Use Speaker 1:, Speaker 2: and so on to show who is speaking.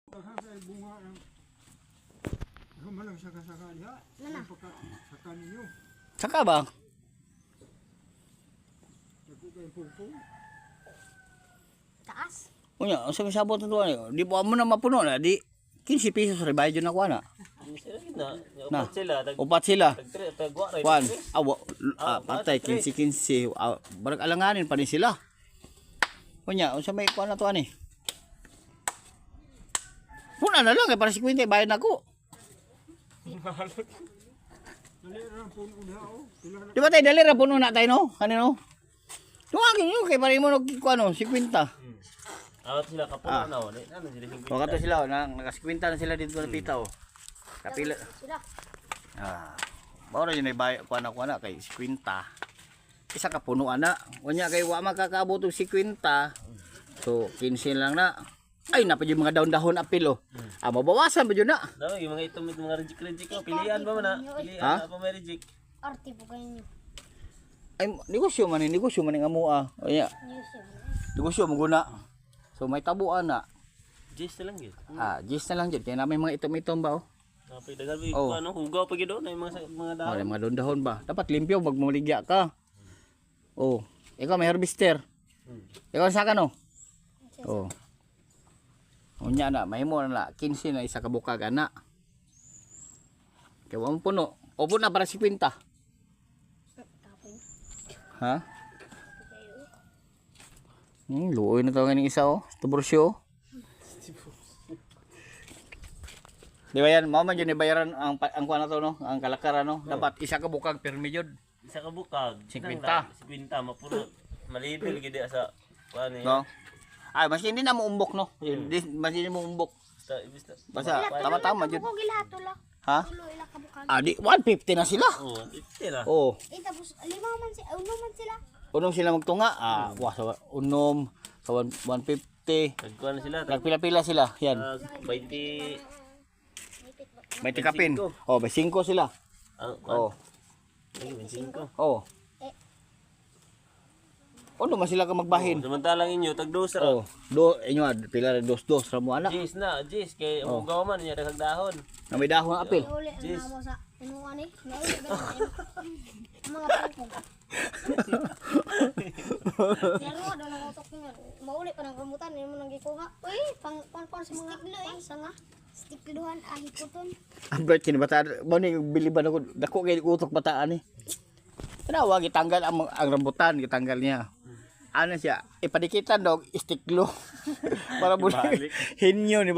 Speaker 1: Bunga ang humalang saka-saka diha. Saka ninyo.
Speaker 2: Saka ba?
Speaker 1: Dako kay pungpung.
Speaker 3: Taas.
Speaker 2: Unya, sa misabot na tuwan. Di po mo na mapuno na. Di 15 pesos rebay dyan ako na.
Speaker 4: Na.
Speaker 2: Upat sila.
Speaker 4: Tagwa rin.
Speaker 2: Juan, patay 15. Barag alanganin pa ni sila. Unya, unsa may kuan na tuwan eh. Puna na lang kay para 50 bayad na ko.
Speaker 1: Dali ra pun una o.
Speaker 2: Di ba tayo dali ra puno na tayo no? Kanino? Tuwagin nyo kay para mo nagkuano 50.
Speaker 4: Awat sila kapuno na. Ano sila 50?
Speaker 2: Wakato sila naka-50 na sila dito na pita oh. Kapila.
Speaker 3: Sila.
Speaker 2: Mao yun ay bayad kuan na kay 50. Isa ka puno ana. Unya kay wa makakaabot og 50. So 15 lang na. Ay na pa yung mga dahon-dahon apil oh. Mabawasan pa yun na.
Speaker 4: Daw yung mga itom mga reject ko pilihan ba man na? Pilihan na pa may reject.
Speaker 3: Arte po kayo niyo.
Speaker 2: Ay negosyo man ang amua. Unya. Negosyo mo guna. So may tabuan na.
Speaker 4: Jis na lang yun.
Speaker 2: Gis na lang dyan. Kaya namin mga itom-itom ba oh.
Speaker 4: Napay dagal ba ano hugaw pa gyud na yung mga dahon.
Speaker 2: Mga dahon-dahon ba? Dapat limpyo magmuligya ka. Oh, ikaw may harvester. Ikaw sa no? Oh. Unya na, mahimo na 15 na isa ka bukag ana. Kaya mo puno. Opo na para 50. Ha? Luoy na to ng isa oh. Tubursyo. Di ba yan? Mao man yun ibayaran ang kuha na to no? Ang kalakaran no? Dapat isa ka bukag permi jud.
Speaker 4: Isa ka bukag.
Speaker 2: 50.
Speaker 4: 50 mapuno. Malipil gid sa kuan eh.
Speaker 2: No? Ay, mas hindi na mo umbok no? Mas hindi mo umbok. Basta tama-tama jud.
Speaker 3: Ko gilato la.
Speaker 2: Ha?
Speaker 3: Tulo ila ka bukag.
Speaker 2: Di 150 na sila.
Speaker 4: Oh, 50 na.
Speaker 2: Oh.
Speaker 3: Tapos lima man sila.
Speaker 2: Unom sila magtunga. Wah, sa unom sa 150.
Speaker 4: Nagkuan na sila.
Speaker 2: Nagpila-pila sila. Yan.
Speaker 4: 20
Speaker 2: May tikapin. Oh, may 5 sila. Oh.
Speaker 4: 25.
Speaker 2: Oh. Ano man sila ka magbahin?
Speaker 4: Samantalang inyo tag dos ra.
Speaker 2: Oh, inyo pila ra dos ra mo ana.
Speaker 4: Jis na, jis kay hugaw man niya daghang dahon.
Speaker 2: Na may dahon apil.
Speaker 3: Uli na mo sa inuan ni. Mga pangkong. Laro daw nang utok niya. Mauli pa ng rambutan mo nang gikuha. Uy, pang sa mga sanga. Stikluhan ahikuton.
Speaker 2: Ang bright kini bata mo ni biliban ako dako kay utok bataan ni. Tanawa gitanggal ang rambutan gitanggal niya. Ano siya? Ipadikitan daw istiklo. Para buli hinyo ni